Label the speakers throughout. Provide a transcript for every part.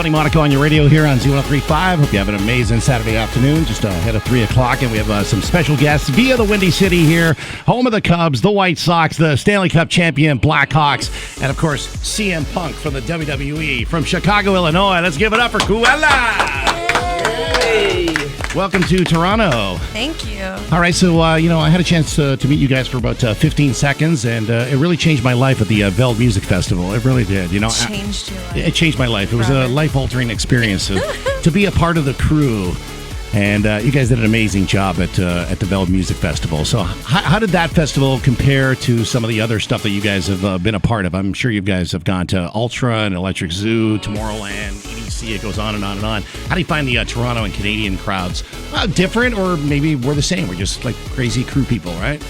Speaker 1: Tony Monaco on your radio here on Z103.5. Hope you have an amazing Saturday afternoon, just ahead of 3 o'clock. And we have some special guests via the Windy City here, home of the Cubs, the White Sox, the Stanley Cup champion Blackhawks, and, of course, CM Punk from the WWE from Chicago, Illinois. Let's give it up for Krewella. Welcome to Toronto.
Speaker 2: Thank you.
Speaker 1: All right, so, I had a chance to meet you guys for about 15 seconds, and it really changed my life at the Veld Music Festival. It really did.
Speaker 2: Changed your life.
Speaker 1: It changed my life. It was a life-altering experience to be a part of the crew. And you guys did an amazing job at the Veld Music Festival. So how did that festival compare to some of the other stuff that you guys have been a part of? I'm sure you guys have gone to Ultra and Electric Zoo, Tomorrowland, EDC. It goes on and on and on. How do you find the Toronto and Canadian crowds? Different, or maybe we're the same? We're just like crazy crew people, right?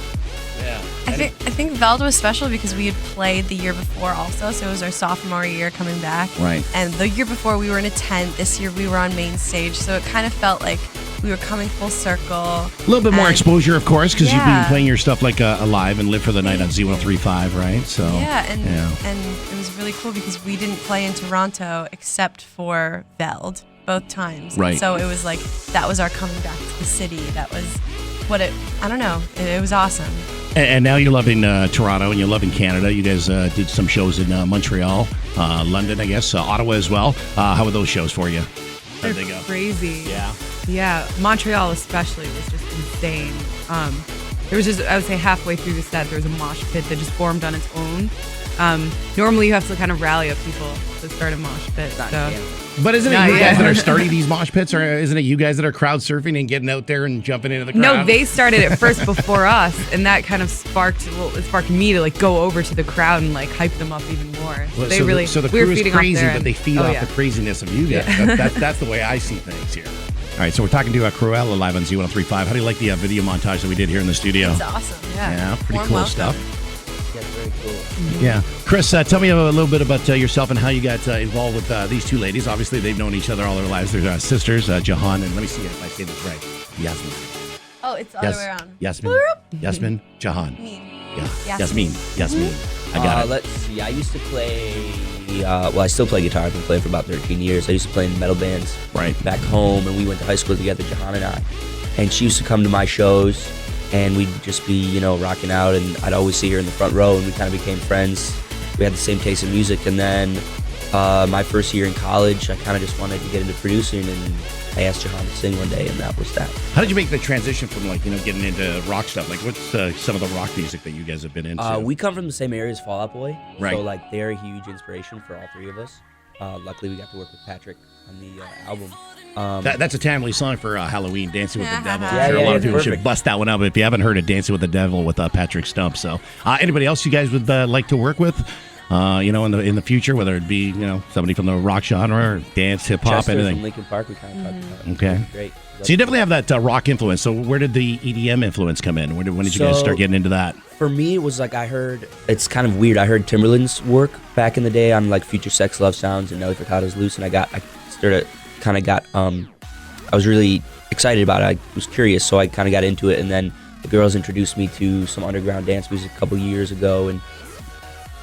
Speaker 3: Yeah.
Speaker 2: I think Veld was special because we had played the year before also, so it was our sophomore year coming back.
Speaker 1: Right.
Speaker 2: And the year before we were in a tent. This year we were on main stage, so it kind of felt like we were coming full circle.
Speaker 1: A little bit more exposure, of course, because you've been
Speaker 2: Yeah.
Speaker 1: playing your stuff like live and Live for the Night on Z103.5, right? So
Speaker 2: Yeah, and it was really cool because we didn't play in Toronto except for Veld both times.
Speaker 1: Right.
Speaker 2: So it was like, that was our coming back to the city. That was what I don't know, it was awesome.
Speaker 1: And now you're loving Toronto and you're loving Canada. You guys did some shows in Montreal, London, I guess, Ottawa as well. How were those shows for you? How'd they go?
Speaker 4: Crazy.
Speaker 1: Yeah.
Speaker 4: Yeah, Montreal especially was just insane. There was just, I would say halfway through the set, there was a mosh pit that just formed on its own. Normally you have to kind of rally up people to start a mosh pit.
Speaker 1: But isn't it you guys that are starting these mosh pits, or isn't it you guys that are crowd surfing and getting out there and jumping into the crowd?
Speaker 4: No, they started it first before us, and that kind of sparked me to like go over to the crowd and like hype them up even more.
Speaker 1: Well,
Speaker 4: So
Speaker 1: the
Speaker 4: we were
Speaker 1: crew is
Speaker 4: feeding
Speaker 1: crazy,
Speaker 4: off their
Speaker 1: but
Speaker 4: end.
Speaker 1: they feed off the craziness of you guys.
Speaker 4: Yeah.
Speaker 1: That's the way I see things here. All right, so we're talking to Krewella live on Z103.5. How do you like the video montage that we did here in the studio?
Speaker 2: It's awesome.
Speaker 1: Yeah, pretty
Speaker 2: Warm
Speaker 1: cool
Speaker 2: welcome.
Speaker 1: stuff.
Speaker 3: Yeah, very cool.
Speaker 1: Mm-hmm. Yeah. Chris, tell me a little bit about yourself and how you got involved with these two ladies. Obviously, they've known each other all their lives. They're sisters, Jahan, and let me see if I say this right. Yasmin.
Speaker 2: Oh, it's the other way around.
Speaker 1: Yasmin, Jahan.
Speaker 2: Me.
Speaker 1: Yeah. Yasmin. I got it.
Speaker 3: Let's see. I used to play. I still play guitar. I've been playing for about 13 years. I used to play in metal bands back home, and we went to high school together, Jahan and I. And she used to come to my shows, and we'd just be, rocking out, and I'd always see her in the front row, and we kind of became friends. We had the same taste in music, and then my first year in college, I kind of just wanted to get into producing, and I asked Jahan to sing one day, and that was that.
Speaker 1: How did you make the transition from getting into rock stuff? Like, what's some of the rock music that you guys have been into?
Speaker 3: We come from the same area as Fall Out Boy,
Speaker 1: Right.
Speaker 3: so they're a huge inspiration for all three of us. Luckily, we got to work with Patrick on the album.
Speaker 1: That's a timely song for Halloween, Dancing with the Devil.
Speaker 2: Yeah,
Speaker 1: I'm sure a lot of people
Speaker 3: perfect.
Speaker 1: should bust that one up if you haven't heard it, Dancing with the Devil with Patrick Stump. So, anybody else you guys would like to work with, in the future, whether it be, somebody from the rock genre or dance, hip hop,
Speaker 3: Chester
Speaker 1: anything?
Speaker 3: from Linkin Park, we kind of talked about.
Speaker 1: Okay.
Speaker 3: Great.
Speaker 1: So you definitely have that rock influence. So where did the EDM influence come in? When did you guys start getting into that?
Speaker 3: For me, it was like I heard, it's kind of weird. I heard Timberland's work back in the day on like Future Sex, Love Sounds, and Nelly Furtado's Loose, and I was really excited about it. I was curious, so I kind of got into it, and then the girls introduced me to some underground dance music a couple years ago, and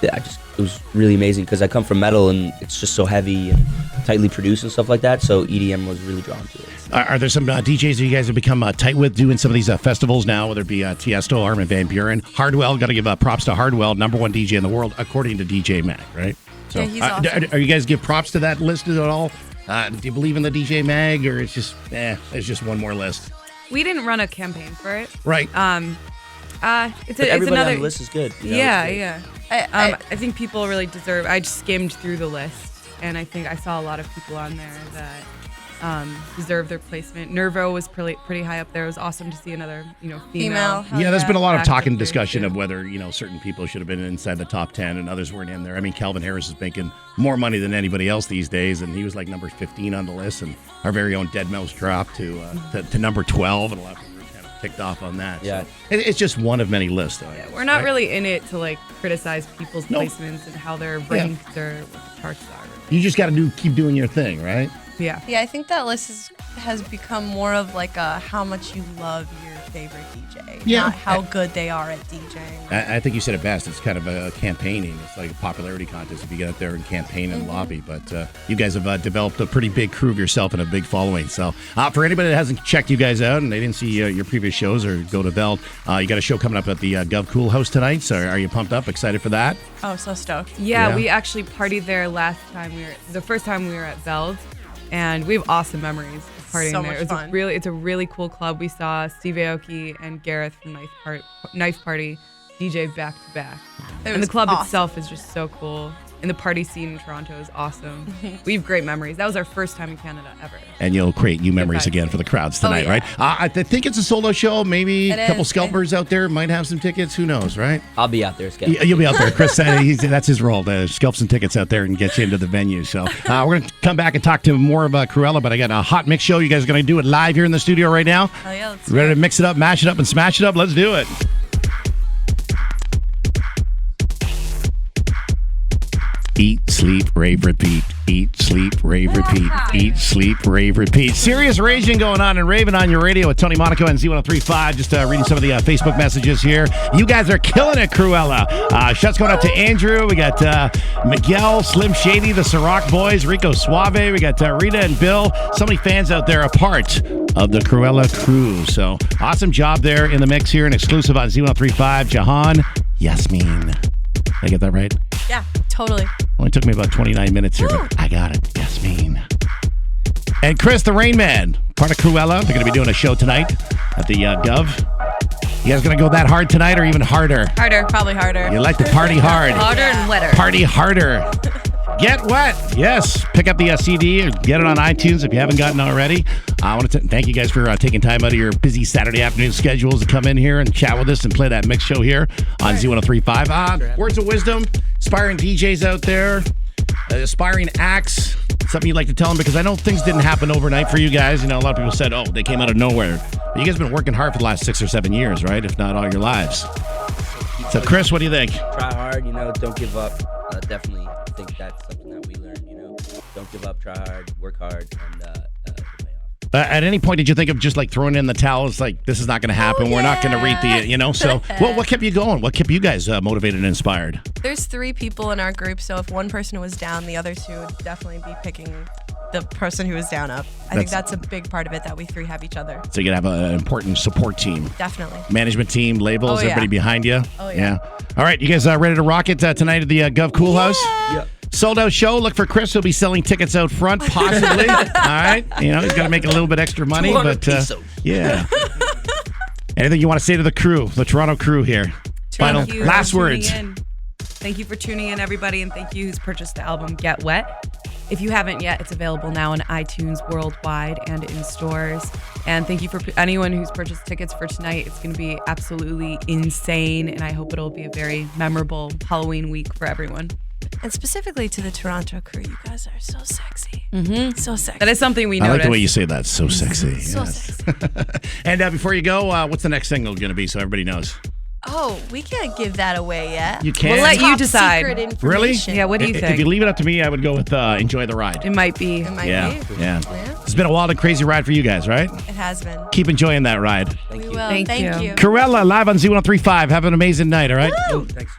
Speaker 3: it was really amazing because I come from metal, and it's just so heavy and tightly produced and stuff like that, so EDM was really drawn to it.
Speaker 1: Are there some DJs that you guys have become tight with doing some of these festivals now, whether it be Tiesto, Armin van Buuren? Hardwell, got to give props to Hardwell, #1 DJ in the world, according to DJ Mag, right? So,
Speaker 2: Yeah, he's awesome.
Speaker 1: Are you guys give props to that list at all? Do you believe in the DJ Mag, or it's just one more list?
Speaker 4: We didn't run a campaign for it.
Speaker 1: Right.
Speaker 4: It's
Speaker 3: Everybody
Speaker 4: another
Speaker 3: on the list is good.
Speaker 4: Yeah.
Speaker 2: I
Speaker 4: I think people really deserve. I just skimmed through the list, and I think I saw a lot of people on there that deserve their placement. Nervo was pretty high up there. It was awesome to see another female.
Speaker 1: Yeah, there's been a lot of
Speaker 4: active
Speaker 1: talk and
Speaker 4: there,
Speaker 1: discussion
Speaker 4: too.
Speaker 1: of whether certain people should have been inside the top 10 and others weren't in there. I mean, Calvin Harris is making more money than anybody else these days, and he was like number 15 on the list, and our very own Dead Mouse dropped to number 12, and a lot of people were kind of ticked off on that.
Speaker 3: Yeah.
Speaker 1: So it's just one of many lists, though.
Speaker 4: Yeah, we're not really in it to like criticize people's
Speaker 1: No.
Speaker 4: placements and how they're ranked or what the charts are.
Speaker 1: You just got to keep doing your thing, right?
Speaker 4: Yeah.
Speaker 2: I think that list has become more of like a how much you love your favorite DJ,
Speaker 1: Yeah.
Speaker 2: not how good they are at DJing.
Speaker 1: I think you said it best. It's kind of a campaigning. It's like a popularity contest if you get out there and campaign and lobby. But you guys have developed a pretty big crew of yourself and a big following. So for anybody that hasn't checked you guys out and they didn't see your previous shows or go to Veld, you got a show coming up at the Gov Cool House tonight. So are you pumped up, excited for that?
Speaker 2: Oh, so stoked.
Speaker 4: Yeah, we actually partied there the first time we were at Veld, and we have awesome memories of partying
Speaker 2: So
Speaker 4: there.
Speaker 2: much fun.
Speaker 4: It's a really cool club. We saw Steve Aoki and Gareth from Knife Party DJ back to back. And the club itself is just so cool. And the party scene in Toronto is awesome. We have great memories. That was our first time in Canada ever.
Speaker 1: And you'll create new memories again for the crowds tonight, right? I think it's a solo show. Maybe a couple scalpers out there might have some tickets. Who knows, right?
Speaker 3: I'll be out there, scalping.
Speaker 1: You'll be out there. Chris said that's his role, to scalp some tickets out there and get you into the venue. So we're going to come back and talk to more about Krewella, but I got a hot mix show. You guys are going to do it live here in the studio right now?
Speaker 2: Hell yeah, let's
Speaker 1: Ready to mix it up, mash it up, and smash it up? Let's do it. Eat, sleep, rave, repeat. Eat, sleep, rave, repeat. Eat, sleep, rave, repeat. Serious raging going on and raving on your radio with Tony Monaco and Z103.5. Just reading some of the Facebook messages here. You guys are killing it, Krewella. Shouts going out to Andrew. We got Miguel, Slim Shady, the Ciroc Boys, Rico Suave. We got Rita and Bill. So many fans out there, a part of the Krewella crew. So awesome job there in the mix here. An exclusive on Z103.5. Jahan, Yasmin. Did I get that right?
Speaker 2: Yeah, totally.
Speaker 1: Only took me about 29 minutes here, but I got it. Yasmin. And Chris, the Rain Man, part of Krewella. They're going to be doing a show tonight at the Gov. You guys going to go that hard tonight or even harder?
Speaker 2: Harder. Probably harder.
Speaker 1: You like to party hard.
Speaker 4: Harder and wetter.
Speaker 1: Party harder. Get wet. Yes. Pick up the CD or get it on iTunes if you haven't gotten already. I want to thank you guys for taking time out of your busy Saturday afternoon schedules to come in here and chat with us and play that mix show here on Z103.5. Words of wisdom, aspiring DJs out there, aspiring acts, something you'd like to tell them, because I know things didn't happen overnight for you guys. You know, a lot of people said, they came out of nowhere. But you guys have been working hard for the last 6 or 7 years, right? If not all your lives. So, Chris, what do you think?
Speaker 3: Try hard, don't give up. Definitely think that's something that we learned, Don't give up, try hard, work hard, and it'll pay off.
Speaker 1: At any point, did you think of just like throwing in the towel? It's like, this is not going to happen. We're not going to read the, So what kept you going? What kept you guys motivated and inspired?
Speaker 2: There's 3 people in our group, so if one person was down, the other 2 would definitely be picking the person who was down up. I think that's a big part of it, that we 3 have each other.
Speaker 1: So you got to have an important support team.
Speaker 2: Definitely.
Speaker 1: Management team, labels, everybody behind you.
Speaker 2: Oh, yeah.
Speaker 1: All right, you guys ready to rock it tonight at the Gov Cool House?
Speaker 3: Yeah.
Speaker 1: Sold out show. Look for Chris. He'll be selling tickets out front, possibly. All right. He's got to make a little bit extra money. But yeah. Anything you want to say to the crew, the Toronto crew here? Final last words.
Speaker 4: Thank you for tuning in, everybody, and thank you who's purchased the album Get Wet. If you haven't yet, it's available now on iTunes worldwide and in stores. And thank you for anyone who's purchased tickets for tonight. It's going to be absolutely insane, and I hope it'll be a very memorable Halloween week for everyone.
Speaker 2: And specifically to the Toronto crew, you guys are so sexy. So sexy.
Speaker 4: That is something we noticed.
Speaker 1: I like the way you say that. So sexy.
Speaker 2: So sexy.
Speaker 1: And before you go, what's the next single going to be so everybody knows?
Speaker 2: Oh, we can't give that away yet.
Speaker 1: You can't?
Speaker 4: We'll let you
Speaker 2: Top
Speaker 4: decide.
Speaker 2: secret
Speaker 1: Really?
Speaker 2: information.
Speaker 4: Yeah, what do you think?
Speaker 1: If you leave it up to me, I would go with Enjoy the Ride.
Speaker 4: It might be.
Speaker 2: It might
Speaker 1: Yeah.
Speaker 2: be.
Speaker 1: Yeah. It's been a wild and crazy ride for you guys, right?
Speaker 2: It has been.
Speaker 1: Keep enjoying that ride.
Speaker 3: Thank
Speaker 2: We
Speaker 3: you.
Speaker 2: will.
Speaker 4: Thank you.
Speaker 2: Thank you.
Speaker 1: Krewella live on Z103.5. Have an amazing night, all right?
Speaker 3: Thanks.